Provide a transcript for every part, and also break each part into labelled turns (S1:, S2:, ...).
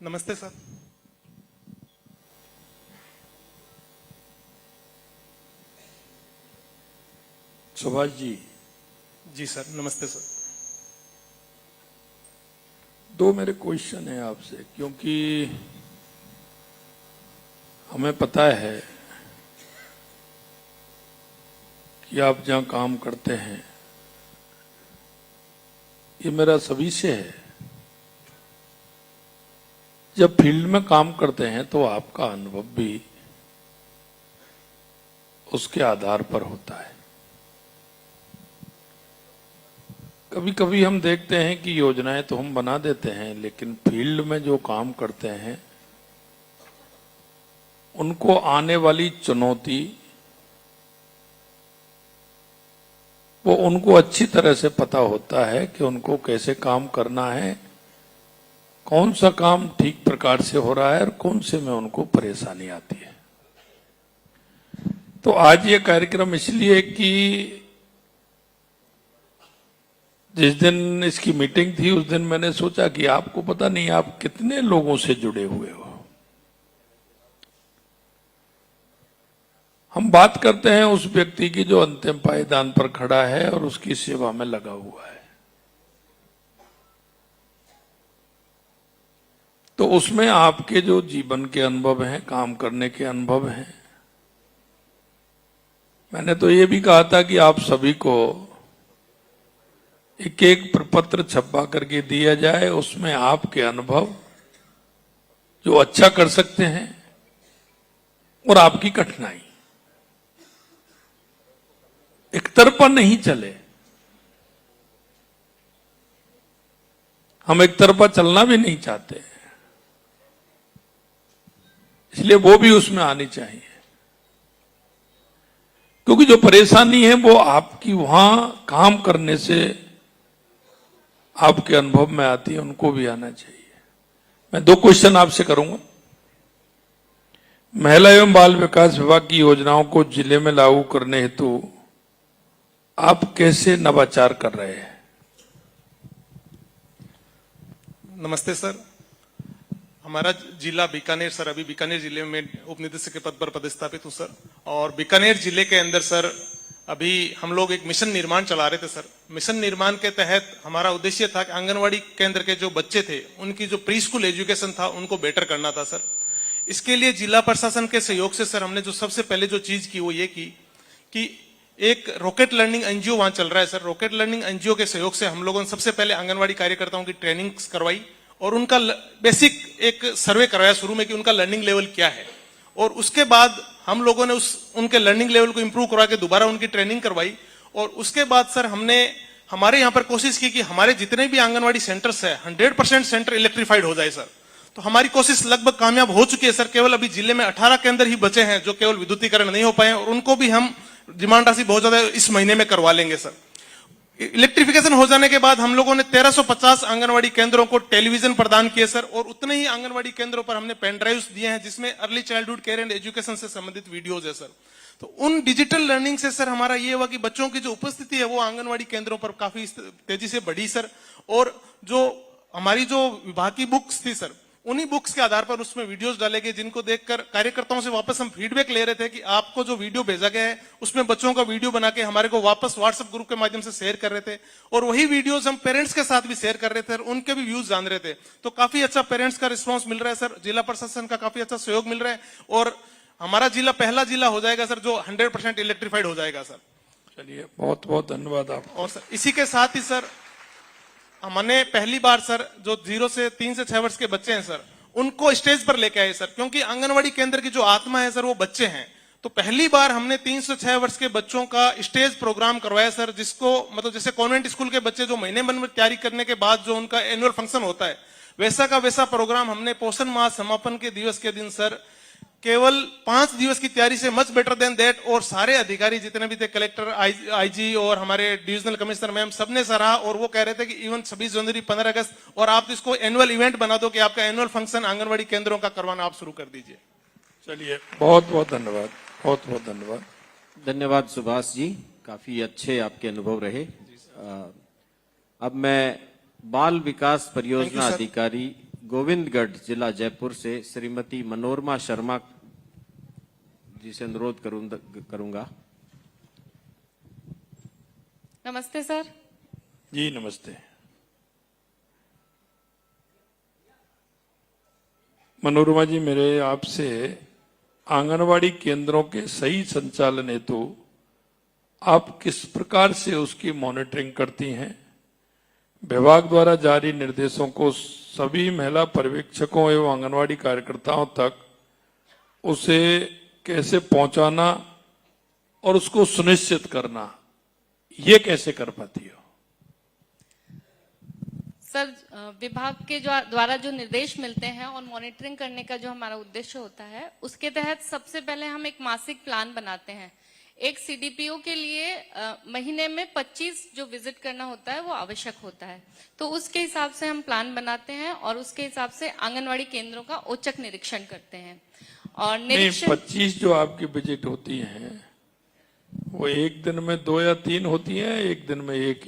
S1: नमस्ते सर।
S2: सुभाष जी।
S1: जी सर, नमस्ते सर।
S2: दो मेरे क्वेश्चन है आपसे, क्योंकि हमें पता है कि आप जहां काम करते हैं, ये मेरा सभी से है, जब फील्ड में काम करते हैं तो आपका अनुभव भी उसके आधार पर होता है। कभी कभी हम देखते हैं कि योजनाएं तो हम बना देते हैं, लेकिन फील्ड में जो काम करते हैं उनको आने वाली चुनौती वो उनको अच्छी तरह से पता होता है कि उनको कैसे काम करना है, कौन सा काम ठीक प्रकार से हो रहा है और कौन से में उनको परेशानी आती है। तो आज ये कार्यक्रम इसलिए कि जिस दिन इसकी मीटिंग थी उस दिन मैंने सोचा कि आपको पता नहीं आप कितने लोगों से जुड़े हुए हो। हम बात करते हैं उस व्यक्ति की जो अंतिम पायदान पर खड़ा है और उसकी सेवा में लगा हुआ है, तो उसमें आपके जो जीवन के अनुभव हैं, काम करने के अनुभव हैं। मैंने तो ये भी कहा था कि आप सभी को एक एक प्रपत्र छपा करके दिया जाए, उसमें आपके अनुभव जो अच्छा कर सकते हैं और आपकी कठिनाई, एक तरफा नहीं चले। हम एक तरफा चलना भी नहीं चाहते, इसलिए वो भी उसमें आनी चाहिए, क्योंकि जो परेशानी है वो आपकी वहां काम करने से आपके अनुभव में आती है, उनको भी आना चाहिए। मैं दो क्वेश्चन आपसे करूंगा। महिला एवं बाल विकास विभाग की योजनाओं को जिले में लागू करने हेतु आप कैसे नवाचार कर रहे हैं?
S1: नमस्ते सर। हमारा जिला बीकानेर सर, अभी बीकानेर जिले में उप निदेशक के पद पर पदस्थापित हूं सर। और बीकानेर जिले के अंदर सर अभी हम लोग एक मिशन निर्माण चला रहे थे सर। मिशन निर्माण के तहत हमारा उद्देश्य था कि आंगनवाड़ी केंद्र के जो बच्चे थे उनकी जो प्री स्कूल एजुकेशन था उनको बेटर करना था सर। इसके लिए जिला प्रशासन के सहयोग से सर हमने जो सबसे पहले जो चीज की वो ये की कि एक रॉकेट लर्निंग एनजीओ वहां चल रहा है सर। रॉकेट लर्निंग एनजीओ के सहयोग से हम लोगों ने सबसे पहले आंगनवाड़ी कार्यकर्ताओं की ट्रेनिंग करवाई और उनका बेसिक एक सर्वे करवाया शुरू में कि उनका लर्निंग लेवल क्या है। और उसके बाद हम लोगों ने उनके लर्निंग लेवल को इंप्रूव करवा के दोबारा उनकी ट्रेनिंग करवाई। और उसके बाद सर हमने हमारे यहाँ पर कोशिश की कि हमारे जितने भी आंगनवाड़ी सेंटर्स है 100% सेंटर इलेक्ट्रीफाइड हो जाए सर। तो हमारी कोशिश लगभग कामयाब हो चुकी है सर। केवल अभी जिले में 18 केंद्र ही बचे हैं जो केवल विद्युतीकरण नहीं हो पाए, और उनको भी हम डिमांड राशि बहुत ज्यादा इस महीने में करवा लेंगे सर। इलेक्ट्रिफिकेशन हो जाने के बाद हम लोगों ने 1350 आंगनवाड़ी केंद्रों को टेलीविजन प्रदान किए सर। और उतने ही आंगनवाड़ी केंद्रों पर हमने पेन ड्राइव्स दिए हैं जिसमें early childhood care and education से संबंधित वीडियोज है सर। तो उन डिजिटल लर्निंग से सर हमारा ये हुआ कि बच्चों की जो उपस्थिति है वो आंगनवाड़ी केंद्रों पर काफी तेजी से बढ़ी सर। और जो हमारी जो विभाग की बुक्स थी सर, उन्हीं बुक्स के आधार पर उसमें वीडियोस डाले गए जिनको देखकर कार्यकर्ताओं से वापस हम फीडबैक ले रहे थे कि आपको जो वीडियो भेजा गया है उसमें बच्चों का वीडियो बना के हमारे को वापस व्हाट्सएप ग्रुप के माध्यम से शेयर कर रहे थे। और वही वीडियोस हम पेरेंट्स के साथ भी शेयर कर रहे थे और उनके भी व्यूज जान रहे थे। तो काफी अच्छा पेरेंट्स का रिस्पॉन्स मिल रहा है सर। जिला प्रशासन का काफी अच्छा सहयोग मिल रहा है और हमारा जिला पहला जिला हो जाएगा सर जो 100% इलेक्ट्रीफाइड हो जाएगा सर।
S2: चलिए, बहुत बहुत धन्यवाद आपको।
S1: और सर इसी के साथ ही सर हमने पहली बार सर जो 0 से 3 से 6 वर्ष के बच्चे हैं सर उनको स्टेज पर लेके आए सर, क्योंकि आंगनवाड़ी केंद्र की जो आत्मा है सर वो बच्चे हैं। तो पहली बार हमने 3 से 6 वर्ष के बच्चों का स्टेज प्रोग्राम करवाया सर, जिसको मतलब जैसे कॉन्वेंट स्कूल के बच्चे जो महीने भर में तैयारी करने के बाद जो उनका एनुअल फंक्शन होता है वैसा का वैसा प्रोग्राम हमने पोषण माह समापन के दिवस के दिन सर केवल 5 दिवस की तैयारी से मच बेटर देन दैट। और सारे अधिकारी जितने भी थे, कलेक्टर, आईजी और हमारे डिविजनल कमिश्नर मैम, सबने सराहा। और वो कह रहे थे कि इवन 26 जनवरी 15 अगस्त और आप इसको एनुअल इवेंट बना दो कि आपका एनुअल फंक्शन आंगनवाड़ी केंद्रों का करवाना आप शुरू कर दीजिए।
S2: चलिए, बहुत बहुत धन्यवाद, बहुत बहुत धन्यवाद।
S3: धन्यवाद सुभाष जी, काफी अच्छे आपके अनुभव रहे। अब मैं बाल विकास परियोजना अधिकारी गोविंदगढ़ जिला जयपुर से श्रीमती मनोरमा शर्मा जी से अनुरोध करूंगा।
S4: नमस्ते सर।
S2: जी नमस्ते। मनोरमा जी, मेरे आपसे आंगनवाड़ी केंद्रों के सही संचालन हेतु आप किस प्रकार से उसकी मॉनिटरिंग करती हैं? विभाग द्वारा जारी निर्देशों को सभी महिला पर्यवेक्षकों एवं आंगनवाड़ी कार्यकर्ताओं तक उसे कैसे पहुंचाना और उसको सुनिश्चित करना, ये कैसे कर पाती हो?
S4: सर, विभाग के द्वारा जो निर्देश मिलते हैं और मॉनिटरिंग करने का जो हमारा उद्देश्य होता है, उसके तहत सबसे पहले हम एक मासिक प्लान बनाते हैं। एक सीडीपीओ के लिए महीने में 25 जो विजिट करना होता है वो आवश्यक होता है, तो उसके हिसाब से हम प्लान बनाते हैं और उसके हिसाब से आंगनवाड़ी केंद्रों का औचक निरीक्षण करते हैं। और निरीक्षण
S2: 25 जो आपकी विजिट होती हैं वो एक दिन में 2 या 3 होती हैं, एक दिन में एक,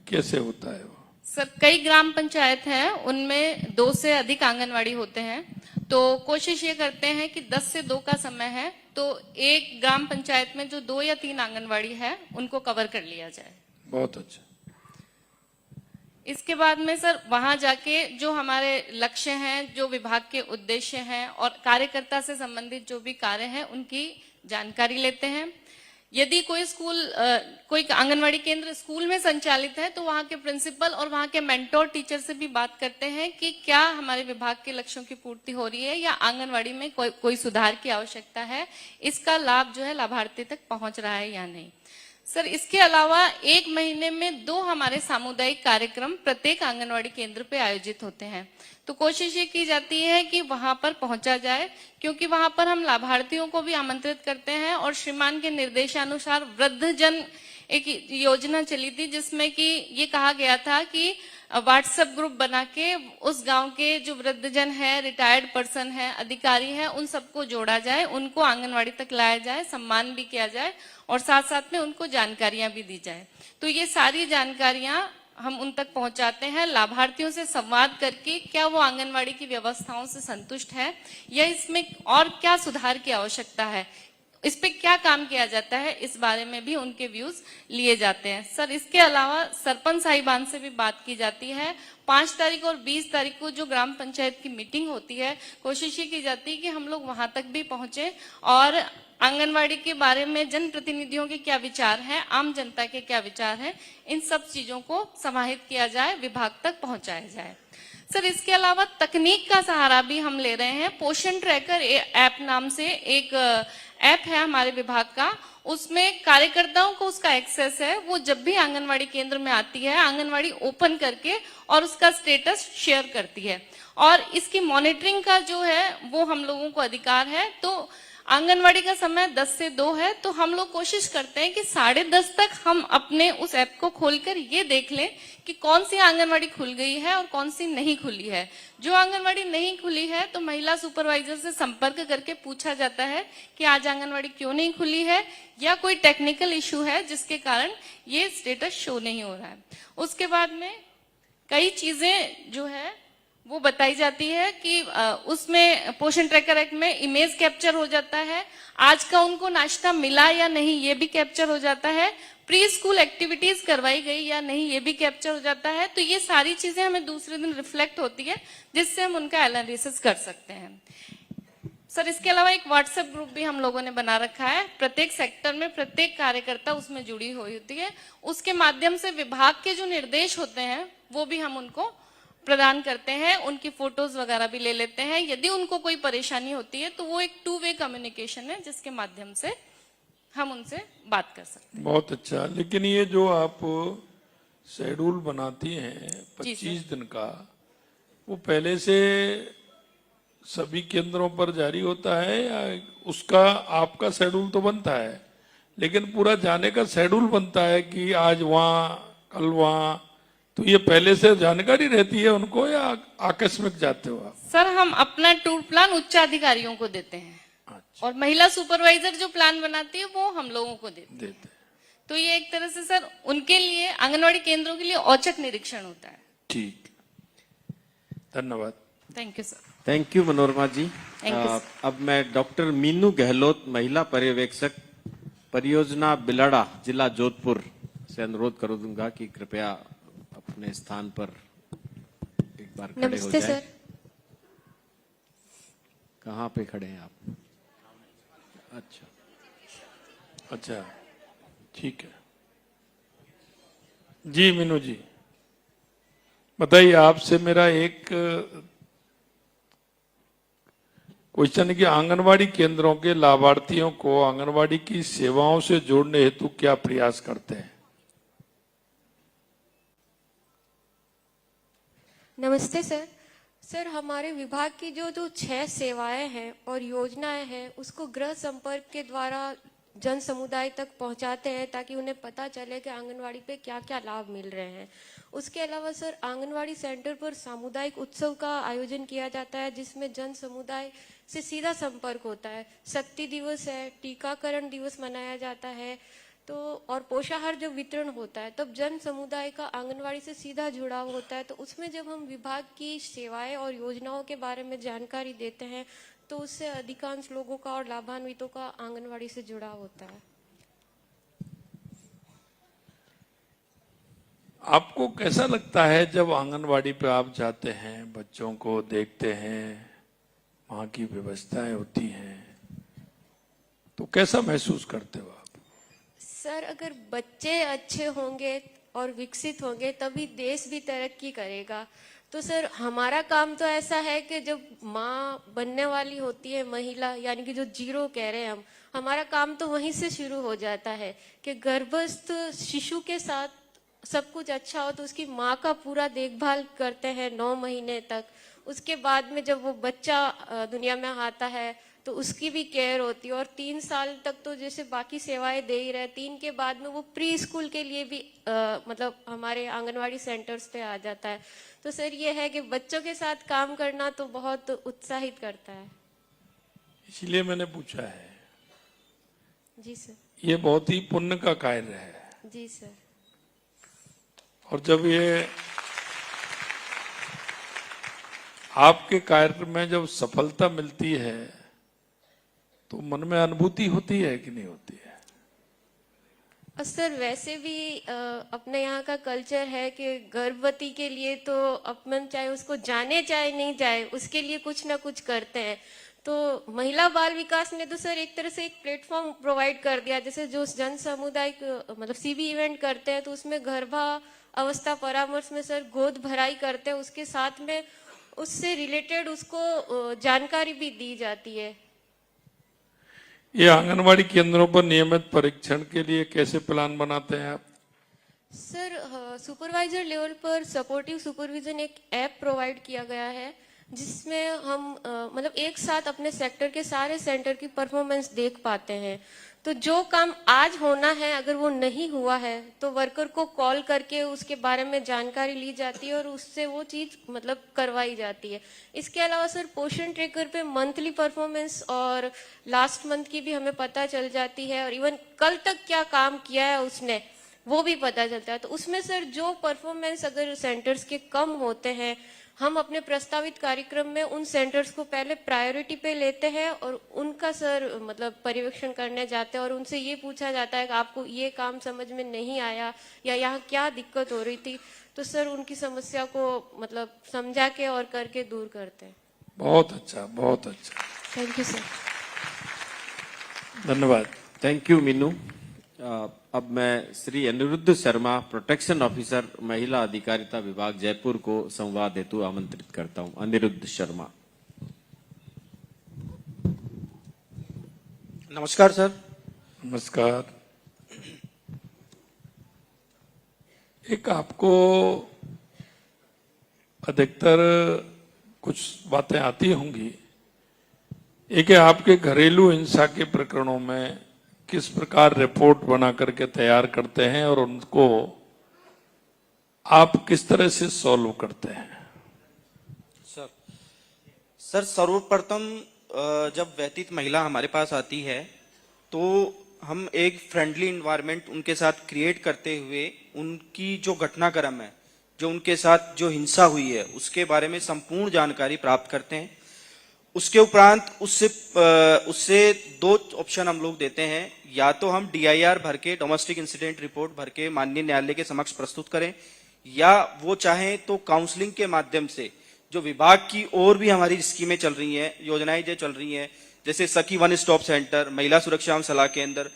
S2: कैसे होता है वो?
S4: सर, कई ग्राम पंचायत हैं, उनमें 2 से अधिक आंगनवाड़ी होते हैं, तो कोशिश ये करते हैं कि 10 से 2 का समय है तो एक ग्राम पंचायत में जो 2 या 3 आंगनवाड़ी है उनको कवर कर लिया जाए।
S2: बहुत अच्छा।
S4: इसके बाद में सर वहां जाके जो हमारे लक्ष्य हैं, जो विभाग के उद्देश्य हैं और कार्यकर्ता से संबंधित जो भी कार्य हैं उनकी जानकारी लेते हैं। यदि कोई कोई आंगनवाड़ी केंद्र स्कूल में संचालित है तो वहां के प्रिंसिपल और वहां के मेंटोर टीचर से भी बात करते हैं कि क्या हमारे विभाग के लक्ष्यों की पूर्ति हो रही है या आंगनवाड़ी में कोई सुधार की आवश्यकता है, इसका लाभ जो है लाभार्थी तक पहुंच रहा है या नहीं। सर, इसके अलावा 1 महीने में 2 हमारे सामुदायिक कार्यक्रम प्रत्येक आंगनवाड़ी केंद्र पे आयोजित होते हैं, तो कोशिश ये की जाती है कि वहां पर पहुंचा जाए, क्योंकि वहां पर हम लाभार्थियों को भी आमंत्रित करते हैं। और श्रीमान के निर्देशानुसार वृद्धजन एक योजना चली थी जिसमें कि ये कहा गया था कि व्हाट्सएप ग्रुप बना के उस गांव के जो वृद्धजन है, रिटायर्ड पर्सन है, अधिकारी है, उन सबको जोड़ा जाए, उनको आंगनवाड़ी तक लाया जाए, सम्मान भी किया जाए और साथ साथ में उनको जानकारियां भी दी जाए। तो ये सारी जानकारियां हम उन तक पहुंचाते हैं, लाभार्थियों से संवाद करके क्या वो आंगनवाड़ी की व्यवस्थाओं से संतुष्ट है या इसमें और क्या सुधार की आवश्यकता है, इस पे क्या काम किया जाता है, इस बारे में भी उनके व्यूज लिए जाते हैं। सर, इसके अलावा सरपंच साहिबान से भी बात की जाती है। 5 तारीख और 20 तारीख को जो ग्राम पंचायत की मीटिंग होती है, कोशिश ये की जाती है कि हम लोग वहां तक भी पहुंचे और आंगनवाड़ी के बारे में जनप्रतिनिधियों के क्या विचार हैं, आम जनता के क्या विचार हैं, इन सब चीजों को समाहित किया जाए, विभाग तक पहुंचाया जाए। सर, इसके अलावा तकनीक का सहारा भी हम ले रहे हैं। पोषण ट्रैकर ऐप नाम से एक ऐप है हमारे विभाग का, उसमें कार्यकर्ताओं को उसका एक्सेस है। वो जब भी आंगनवाड़ी केंद्र में आती है, आंगनवाड़ी ओपन करके और उसका स्टेटस शेयर करती है और इसकी मॉनिटरिंग का जो है वो हम लोगों को अधिकार है। तो आंगनवाड़ी का समय 10 से 2 है, तो हम लोग कोशिश करते हैं कि 10:30 तक हम अपने उस ऐप को खोलकर ये देख लें कि कौन सी आंगनवाड़ी खुल गई है और कौन सी नहीं खुली है। जो आंगनवाड़ी नहीं खुली है तो महिला सुपरवाइजर से संपर्क करके पूछा जाता है कि आज आंगनवाड़ी क्यों नहीं खुली है या कोई टेक्निकल इश्यू है जिसके कारण ये स्टेटस शो नहीं हो रहा है। उसके बाद में कई चीजें जो है वो बताई जाती है कि उसमें पोषण ट्रैकर एक्ट में इमेज कैप्चर हो जाता है, आज का उनको नाश्ता मिला या नहीं ये भी कैप्चर हो जाता है, प्री स्कूल एक्टिविटीज करवाई गई या नहीं ये भी कैप्चर हो जाता है। तो ये सारी चीजें हमें दूसरे दिन रिफ्लेक्ट होती है जिससे हम उनका एनालिसिस कर सकते हैं। सर, इसके अलावा एक व्हाट्सएप ग्रुप भी हम लोगों ने बना रखा है, प्रत्येक सेक्टर में प्रत्येक कार्यकर्ता उसमें जुड़ी हुई होती है। उसके माध्यम से विभाग के जो निर्देश होते हैं वो भी हम उनको प्रदान करते हैं, उनकी फोटोज वगैरह भी ले लेते हैं। यदि उनको कोई परेशानी होती है तो वो एक 2 वे कम्युनिकेशन है जिसके माध्यम से हम उनसे बात कर सकते हैं।
S2: बहुत अच्छा। लेकिन ये जो आप शेड्यूल बनाती हैं 25 दिन का, वो पहले से सभी केंद्रों पर जारी होता है या उसका आपका शेड्यूल तो बनता है लेकिन पूरा जाने का शेड्यूल बनता है कि आज वहाँ कल वहाँ, तो ये पहले से जानकारी रहती है उनको या आकस्मिक जाते हो आप?
S4: सर, हम अपना टूर प्लान उच्चाधिकारियों को देते हैं।
S2: अच्छा।
S4: और महिला सुपरवाइजर जो प्लान बनाती है वो हम लोगों को देती है।
S2: देते हैं।
S4: तो ये एक तरह से सर उनके लिए, आंगनवाड़ी केंद्रों के लिए औचक निरीक्षण होता है।
S2: ठीक, धन्यवाद।
S4: Thank you sir.
S3: Thank you Manorama ji.
S4: Thank you,
S3: अब मैं डॉक्टर मीनू गहलोत, महिला पर्यवेक्षक, परियोजना बिलाड़ा, जिला जोधपुर से अनुरोध करूंगा कि कृपया अपने स्थान पर एक बार खड़े हो
S5: नमस्ते
S3: जाएं।
S5: सर।
S3: कहाँ पे खड़े हैं आप? अच्छा,
S2: अच्छा, ठीक है जी। मीनू जी बताइए, आपसे मेरा एक क्वेश्चन है कि आंगनवाड़ी केंद्रों के लाभार्थियों को आंगनवाड़ी की सेवाओं से जोड़ने हेतु क्या प्रयास करते हैं?
S5: नमस्ते सर। सर, हमारे विभाग की जो जो 6 सेवाएं हैं और योजनाएं हैं उसको गृह संपर्क के द्वारा जन समुदाय तक पहुंचाते हैं ताकि उन्हें पता चले कि आंगनवाड़ी पे क्या क्या लाभ मिल रहे हैं। उसके अलावा सर, आंगनवाड़ी सेंटर पर सामुदायिक उत्सव का आयोजन किया जाता है जिसमें जन समुदाय से सीधा संपर्क होता है। शक्ति दिवस है, टीकाकरण दिवस मनाया जाता है, तो और पोषाहार जब वितरण होता है तब जन समुदाय का आंगनवाड़ी से सीधा जुड़ाव होता है। तो उसमें जब हम विभाग की सेवाएं और योजनाओं के बारे में जानकारी देते हैं तो उससे अधिकांश लोगों का और लाभान्वितों का आंगनवाड़ी से जुड़ाव होता है।
S2: आपको कैसा लगता है जब आंगनवाड़ी पे आप जाते हैं, बच्चों को देखते हैं, वहां की व्यवस्थाएं होती हैं, तो कैसा महसूस करते हो आप?
S5: सर, अगर बच्चे अच्छे होंगे और विकसित होंगे तभी देश भी तरक्की करेगा। तो सर, हमारा काम तो ऐसा है कि जब माँ बनने वाली होती है महिला, यानी कि जो 0 कह रहे हैं हमारा काम तो वहीं से शुरू हो जाता है कि गर्भस्थ शिशु के साथ सब कुछ अच्छा हो तो उसकी माँ का पूरा देखभाल करते हैं 9 महीने तक। उसके बाद में जब वो बच्चा दुनिया में आता है तो उसकी भी केयर होती है और 3 साल तक तो जैसे बाकी सेवाएं दे ही रहे। 3 के बाद में वो प्री स्कूल के लिए भी मतलब हमारे आंगनवाड़ी सेंटर्स पे आ जाता है। तो सर, ये है कि बच्चों के साथ काम करना तो बहुत उत्साहित करता है।
S2: इसलिए मैंने पूछा है।
S5: जी सर।
S2: ये बहुत ही पुण्य का कार्य है।
S5: जी सर।
S2: और जब ये आपके कार्य में जब सफलता मिलती है तो मन में अनुभूति होती है कि नहीं होती है?
S5: और सर, वैसे भी अपने यहाँ का कल्चर है कि गर्भवती के लिए तो अपन चाहे उसको जाने चाहे नहीं जाए उसके लिए कुछ ना कुछ करते हैं। तो महिला बाल विकास ने तो सर एक तरह से एक प्लेटफॉर्म प्रोवाइड कर दिया। जैसे जो जन समुदाय मतलब सीबी इवेंट करते हैं तो उसमें गर्भा अवस्था परामर्श में सर गोद भराई करते हैं, उसके साथ में उससे रिलेटेड उसको जानकारी भी दी जाती है।
S2: ये आंगनवाड़ी केंद्रों पर नियमित परीक्षण के लिए कैसे प्लान बनाते हैं आप?
S5: सर, सुपरवाइजर लेवल पर सपोर्टिव सुपरविजन एक ऐप प्रोवाइड किया गया है जिसमें हम मतलब एक साथ अपने सेक्टर के सारे सेंटर की परफॉर्मेंस देख पाते हैं। तो जो काम आज होना है अगर वो नहीं हुआ है तो वर्कर को कॉल करके उसके बारे में जानकारी ली जाती है और उससे वो चीज मतलब करवाई जाती है। इसके अलावा सर, पोषण ट्रैकर पे मंथली परफॉर्मेंस और लास्ट मंथ की भी हमें पता चल जाती है और इवन कल तक क्या काम किया है उसने वो भी पता चलता है। तो उसमें सर जो परफॉर्मेंस अगर सेंटर्स के कम होते हैं हम अपने प्रस्तावित कार्यक्रम में उन सेंटर्स को पहले प्रायोरिटी पे लेते हैं और उनका सर मतलब पर्यवेक्षण करने जाते हैं और उनसे ये पूछा जाता है कि आपको ये काम समझ में नहीं आया या यहाँ क्या दिक्कत हो रही थी, तो सर उनकी समस्या को मतलब समझा के और करके दूर करते हैं।
S2: बहुत अच्छा, बहुत अच्छा,
S5: थैंक यू सर।
S2: धन्यवाद।
S3: Thank you Meenu. अब मैं श्री अनिरुद्ध शर्मा, प्रोटेक्शन ऑफिसर, महिला अधिकारिता विभाग, जयपुर को संवाद हेतु आमंत्रित करता हूं। अनिरुद्ध शर्मा।
S6: नमस्कार सर।
S2: नमस्कार। एक आपको अधिकतर कुछ बातें आती होंगी। एक है आपके घरेलू हिंसा के प्रकरणों में किस प्रकार रिपोर्ट बना करके तैयार करते हैं और उनको आप किस तरह से सॉल्व करते हैं?
S6: सर सर्वप्रथम जब व्यतीत महिला हमारे पास आती है तो हम एक फ्रेंडली इन्वायरमेंट उनके साथ क्रिएट करते हुए उनकी जो घटनाक्रम है जो उनके साथ जो हिंसा हुई है उसके बारे में संपूर्ण जानकारी प्राप्त करते हैं। उसके उपरांत उससे दो ऑप्शन हम लोग देते हैं, या तो हम DIR भर के, डोमेस्टिक इंसिडेंट रिपोर्ट भर के माननीय न्यायालय के समक्ष प्रस्तुत करें, या वो चाहें तो काउंसलिंग के माध्यम से जो विभाग की और भी हमारी स्कीमें चल रही हैं, योजनाएं जो चल रही हैं, जैसे सखी वन स्टॉप सेंटर, महिला सुरक्षा एवं सलाह केंद्र,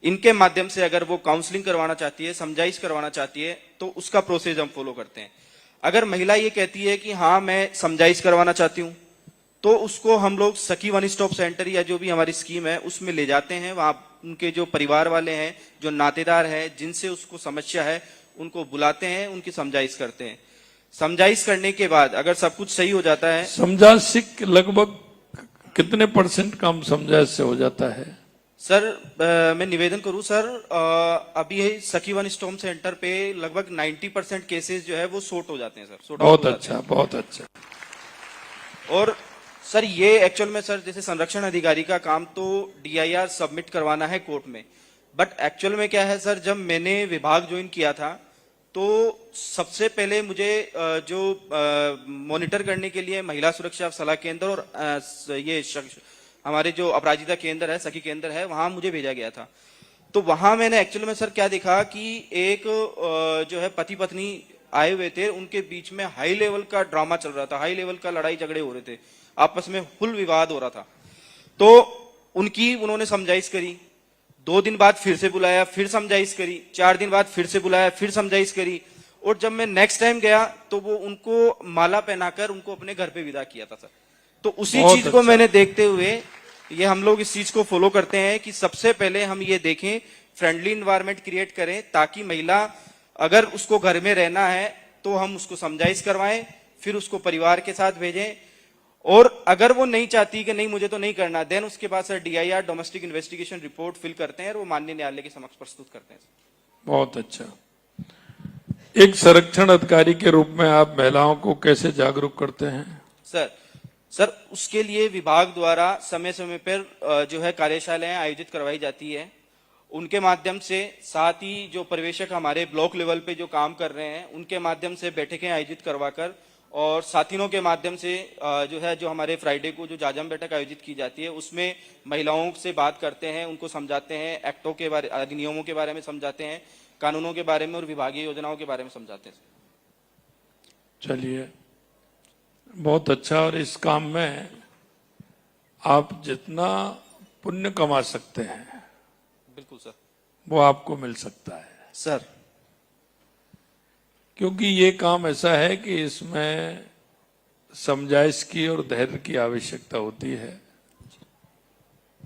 S6: इनके माध्यम से अगर वो काउंसलिंग करवाना चाहती है, समझाइश करवाना चाहती है, तो उसका प्रोसेस हम फॉलो करते हैं। अगर महिला ये कहती है कि हाँ मैं समझाइश करवाना चाहती हूँ, तो उसको हम लोग सखी वन स्टॉप सेंटर या जो भी हमारी स्कीम है उसमें ले जाते हैं। वहां उनके जो परिवार वाले हैं, जो नातेदार हैं, जिनसे उसको समस्या है, उनको बुलाते हैं, उनकी समझाइश करते हैं। समझाइश करने के बाद अगर सब कुछ सही हो जाता है,
S2: समझाइश लगभग कितने % काम समझाइश से हो जाता है?
S6: सर मैं निवेदन करूं सर, अभी सखी वन स्टॉप सेंटर पे लगभग 90% केसेस जो है वो सॉर्ट हो जाते हैं सर।
S2: बहुत अच्छा, बहुत अच्छा।
S6: और सर ये एक्चुअल में सर जैसे संरक्षण अधिकारी का काम तो DIR सबमिट करवाना है कोर्ट में, बट एक्चुअल में क्या है सर, जब मैंने विभाग ज्वाइन किया था तो सबसे पहले मुझे जो मॉनिटर करने के लिए महिला सुरक्षा सलाह केंद्र और ये हमारे जो अपराजिता केंद्र है, सखी केंद्र है, वहां मुझे भेजा गया था। तो वहां मैंने एक्चुअल में सर क्या देखा कि एक जो है पति पत्नी आए हुए थे, उनके बीच में हाई लेवल का ड्रामा चल रहा था, हाई लेवल का लड़ाई झगड़े हो रहे थे, आपस में फुल विवाद हो रहा था। तो उन्होंने समझाइश करी, 2 दिन बाद फिर से बुलाया, फिर समझाइश करी, 4 दिन बाद फिर से बुलाया, फिर समझाइश करी, और जब मैं नेक्स्ट टाइम गया तो वो उनको माला पहनाकर उनको अपने घर पे विदा किया था सर। तो उसी चीज को मैंने देखते हुए ये हम लोग इस चीज को फॉलो करते हैं कि सबसे पहले हम ये देखें, फ्रेंडली इन्वायरमेंट क्रिएट करें, ताकि महिला अगर उसको घर में रहना है तो हम उसको समझाइश करवाएं, फिर उसको परिवार के साथ भेजें, और अगर वो नहीं चाहती कि नहीं मुझे तो नहीं करना, देन उसके बाद sir DIR domestic investigation report fill करते हैं और वो माननीय न्यायालय के समक्ष प्रस्तुत करते हैं।
S2: बहुत अच्छा। एक संरक्षण अधिकारी के रूप में आप महिलाओं को कैसे जागरूक करते हैं?
S6: सर उसके लिए विभाग द्वारा समय समय पर जो है कार्यशालाएं आयोजित करवाई जाती है। उनके माध्यम से, साथ ही जो पर्यवेक्षक हमारे ब्लॉक लेवल पे जो काम कर रहे हैं उनके माध्यम से बैठकें आयोजित करवाकर, और साथियों के माध्यम से जो है जो हमारे फ्राइडे को जो जाजम बैठक आयोजित की जाती है उसमें महिलाओं से बात करते हैं, उनको समझाते हैं, एक्टों के बारे, अधिनियमों के बारे में समझाते हैं, कानूनों के बारे में और विभागीय योजनाओं के बारे में समझाते हैं।
S2: चलिए, बहुत अच्छा। और इस काम में आप जितना पुण्य कमा सकते हैं
S6: बिल्कुल सर,
S2: वो आपको मिल सकता है
S6: सर,
S2: क्योंकि ये काम ऐसा है कि इसमें समझाइश की और धैर्य की आवश्यकता होती है,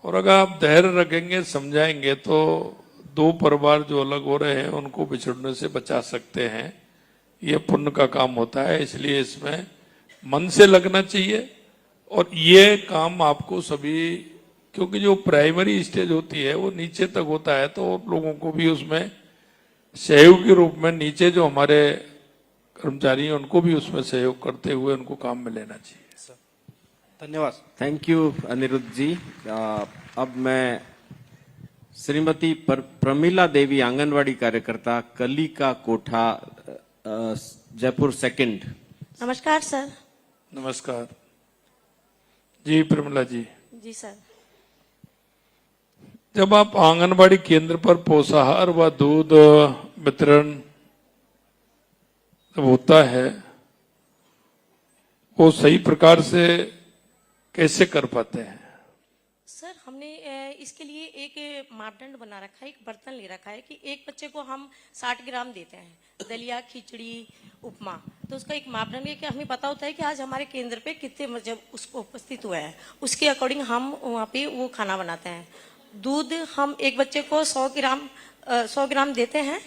S2: और अगर आप धैर्य रखेंगे, समझाएंगे, तो 2 परिवार जो अलग हो रहे हैं उनको बिछड़ने से बचा सकते हैं। ये पुण्य का काम होता है, इसलिए इसमें मन से लगना चाहिए। और ये काम आपको सभी, क्योंकि जो प्राइमरी स्टेज होती है वो नीचे तक होता है, तो लोगों को भी उसमें सहयोग के रूप में नीचे जो हमारे कर्मचारी हैं उनको भी उसमें सहयोग करते हुए उनको काम में लेना चाहिए।
S6: धन्यवाद।
S3: थैंक यू अनिरुद्ध जी। अब मैं श्रीमती प्रमिला देवी, आंगनवाड़ी कार्यकर्ता, कलिका कोठा, जयपुर 2।
S7: नमस्कार सर।
S2: नमस्कार जी। प्रमिला जी,
S7: जी सर।
S2: जब आप आंगनबाड़ी केंद्र पर पोषाहार व दूध वितरण जब होता है, वो सही प्रकार से कैसे कर पाते हैं?
S7: सर हमने इसके लिए एक मापदंड बना रखा है, एक बर्तन ले रखा है कि एक बच्चे को हम 60 ग्राम देते हैं, दलिया, खिचड़ी, उपमा। तो उसका एक मापदंड है कि हमें पता होता है कि आज हमारे केंद्र पे कितने जब उसको उपस्थित हुआ है, उसके अकॉर्डिंग हम वहाँ पे वो खाना बनाते हैं। दूध हम एक बच्चे को 100 ग्राम देते हैं,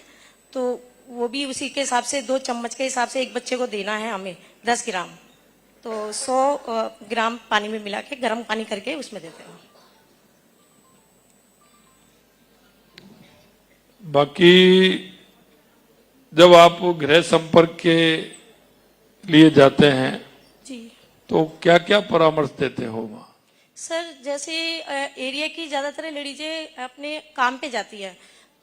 S7: तो वो भी उसी के हिसाब से 2 चम्मच के हिसाब से एक बच्चे को देना है हमें 10 ग्राम। तो 100 ग्राम पानी में मिला के गर्म पानी करके उसमें देते हैं।
S2: बाकी जब आप गृह संपर्क के लिए जाते हैं
S7: जी,
S2: तो क्या क्या परामर्श देते हो वहाँ?
S7: सर जैसे एरिया की ज्यादातर लेडीजें अपने काम पे जाती है,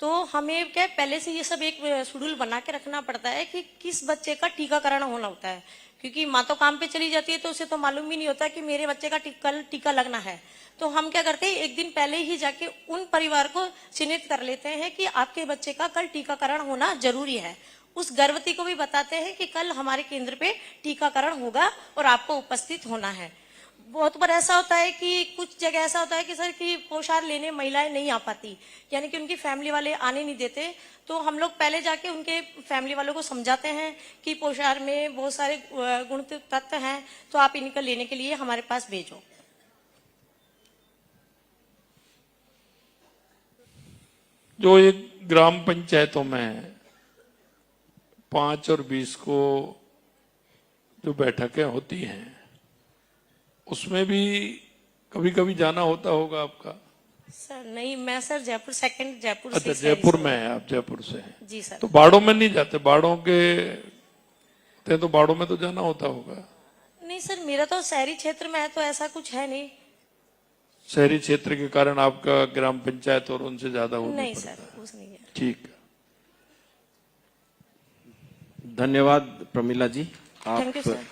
S7: तो हमें क्या है, पहले से ये सब एक शेड्यूल बना के रखना पड़ता है कि किस बच्चे का टीकाकरण होना होता है, क्योंकि माँ तो काम पे चली जाती है तो उसे तो मालूम ही नहीं होता कि मेरे बच्चे का कल टीका लगना है। तो हम क्या करते हैं, एक दिन पहले ही जाके उन परिवार को चिन्हित कर लेते हैं कि आपके बच्चे का कल टीकाकरण होना जरूरी है। उस गर्भवती को भी बताते हैं कि कल हमारे केंद्र पे टीकाकरण होगा और आपको उपस्थित होना है। बहुत बार ऐसा होता है कि कुछ जगह ऐसा होता है कि सर कि पोषाहार लेने महिलाएं नहीं आ पाती, यानी कि उनकी फैमिली वाले आने नहीं देते, तो हम लोग पहले जाके उनके फैमिली वालों को समझाते हैं कि पोषाहार में बहुत सारे गुण तत्व हैं, तो आप इनका लेने के लिए हमारे पास भेजो।
S2: जो एक ग्राम पंचायतों में 5 और 20 को जो बैठकें होती हैं, उसमें भी कभी कभी जाना होता होगा आपका?
S7: सर नहीं, मैं सर जयपुर सेकंड जयपुर
S2: अच्छा,
S7: से
S2: जयपुर में है, आप जयपुर से हैं।
S7: जी सर।
S2: तो बाड़ों में नहीं जाते? बाड़ों के तो बाड़ों में तो जाना होता होगा।
S7: नहीं सर, मेरा तो शहरी क्षेत्र में है तो ऐसा कुछ है नहीं।
S2: शहरी क्षेत्र के कारण आपका ग्राम पंचायत और उनसे ज्यादा हो
S7: नहीं सर, कुछ नहीं है।
S2: ठीक है।
S3: धन्यवाद Pramila ji.
S7: Thank you sir.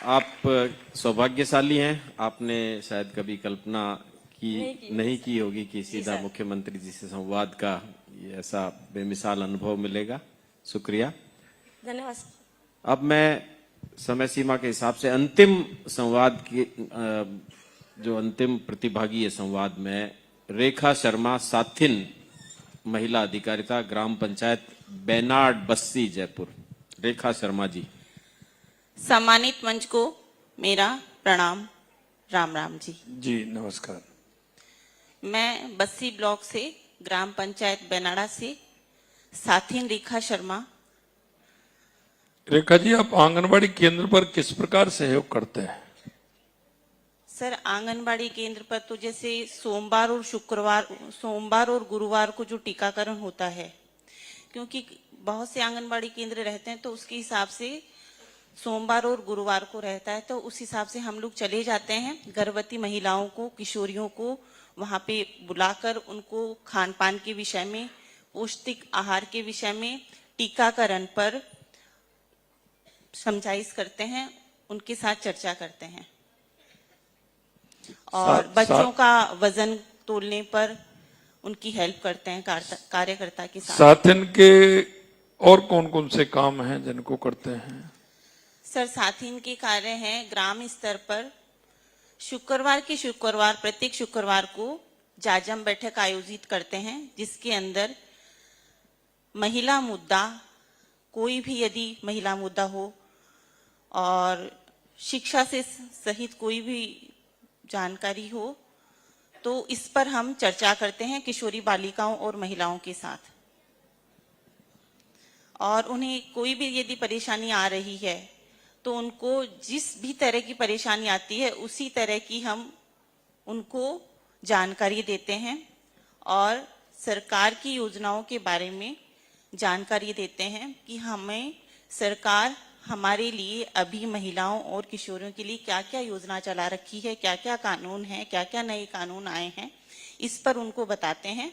S3: आप सौभाग्यशाली हैं, आपने शायद कभी कल्पना नहीं की होगी कि सीधा मुख्यमंत्री जी से संवाद का ये ऐसा बेमिसाल अनुभव मिलेगा। शुक्रिया,
S7: धन्यवाद सर।
S3: अब मैं समय सीमा के हिसाब से अंतिम संवाद की जो अंतिम प्रतिभागी है संवाद में, रेखा शर्मा, साथिन महिला अधिकारिता, ग्राम पंचायत बेनाड बस्सी, जयपुर। रेखा शर्मा जी।
S8: सम्मानित मंच को मेरा प्रणाम। राम राम जी।
S2: जी नमस्कार।
S8: मैं बस्सी ब्लॉक से, ग्राम पंचायत बेनाड़ा से साथिन रेखा शर्मा।
S2: रेखा जी, आप आंगनबाड़ी केंद्र पर किस प्रकार सहयोग करते हैं?
S8: सर, आंगनबाड़ी केंद्र पर तो जैसे सोमवार और गुरुवार को जो टीकाकरण होता है, क्योंकि बहुत से आंगनबाड़ी केंद्र रहते हैं तो उसके हिसाब से सोमवार और गुरुवार को रहता है, तो उस हिसाब से हम लोग चले जाते हैं। गर्भवती महिलाओं को, किशोरियों को वहां पे बुलाकर उनको खान पान के विषय में, पौष्टिक आहार के विषय में, टीकाकरण पर समझाइश करते हैं, उनके साथ चर्चा करते हैं और बच्चों का वजन तोलने पर उनकी हेल्प करते हैं कार्यकर्ता के साथ।
S2: साथिन के और कौन कौन से काम हैं जिनको करते हैं?
S8: सर, साथिन के कार्य हैं ग्राम स्तर पर प्रत्येक शुक्रवार को जाजम बैठक आयोजित करते हैं, जिसके अंदर महिला मुद्दा, कोई भी यदि महिला मुद्दा हो और शिक्षा से सहित कोई भी जानकारी हो तो इस पर हम चर्चा करते हैं किशोरी बालिकाओं और महिलाओं के साथ। और उन्हें कोई भी यदि परेशानी आ रही है तो उनको जिस भी तरह की परेशानी आती है उसी तरह की हम उनको जानकारी देते हैं और सरकार की योजनाओं के बारे में जानकारी देते हैं कि हमें सरकार हमारे लिए अभी महिलाओं और किशोरियों के लिए क्या क्या योजना चला रखी है, क्या क्या कानून है, क्या क्या नए कानून आए हैं, इस पर उनको बताते हैं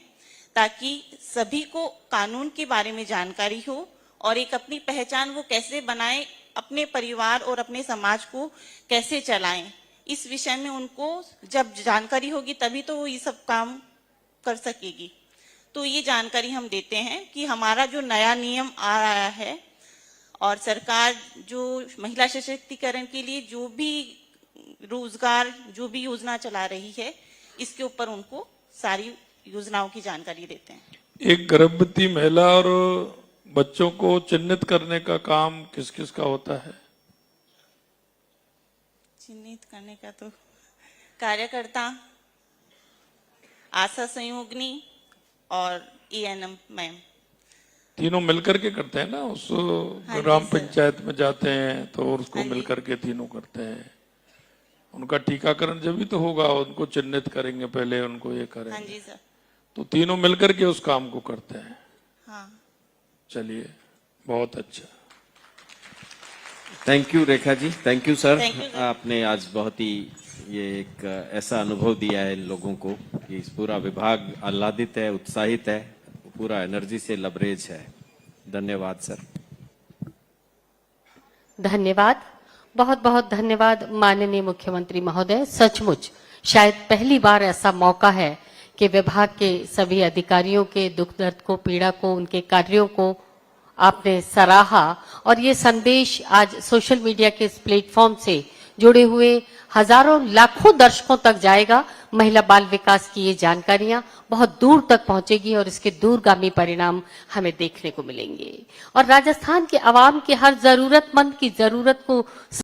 S8: ताकि सभी को कानून के बारे में जानकारी हो और एक अपनी पहचान वो कैसे बनाए, अपने परिवार और अपने समाज को कैसे चलाएं, इस विषय में उनको जब जानकारी होगी तभी तो वो ये सब काम कर सकेगी। तो ये जानकारी हम देते हैं कि हमारा जो नया नियम आ रहा है और सरकार जो महिला सशक्तिकरण के लिए जो भी रोजगार, जो भी योजना चला रही है, इसके ऊपर उनको सारी योजनाओं की जानकारी देते हैं।
S2: एक गर्भवती महिला और बच्चों को चिन्हित करने का काम किस किस का होता है?
S8: चिन्हित करने का तो कार्यकर्ता, आशा संयोगनी और एएनएम मैम,
S2: तीनों मिलकर के करते हैं ना। उस
S8: हाँ
S2: ग्राम
S8: जी सर।
S2: पंचायत में जाते हैं तो उसको
S8: हाँ जी।
S2: मिलकर के तीनों करते हैं। उनका टीकाकरण जब भी तो होगा, उनको चिन्हित करेंगे पहले, उनको ये
S8: हाँ
S2: करेंगे,
S8: जी सर।
S2: तो तीनों मिलकर के उस काम को करते हैं।
S8: हाँ,
S2: चलिए, बहुत अच्छा।
S3: Thank you Rekha ji, thank you sir.
S8: Thank you, sir.
S3: आपने आज बहुत ही ये एक ऐसा अनुभव दिया है इन लोगों को कि इस पूरा विभाग आह्लादित है, उत्साहित है, पूरा एनर्जी से लबरेज है। धन्यवाद सर।
S9: धन्यवाद, बहुत बहुत धन्यवाद माननीय मुख्यमंत्री महोदय। सचमुच शायद पहली बार ऐसा मौका है कि विभाग के सभी अधिकारियों के दुख दर्द को, पीड़ा को, उनके कार्यों को आपने सराहा और ये संदेश आज सोशल मीडिया के इस प्लेटफॉर्म से जुड़े हुए हजारों लाखों दर्शकों तक जाएगा। महिला बाल विकास की ये जानकारियां बहुत दूर तक पहुंचेगी और इसके दूरगामी परिणाम हमें देखने को मिलेंगे और राजस्थान के अवाम के हर जरूरतमंद की जरूरत को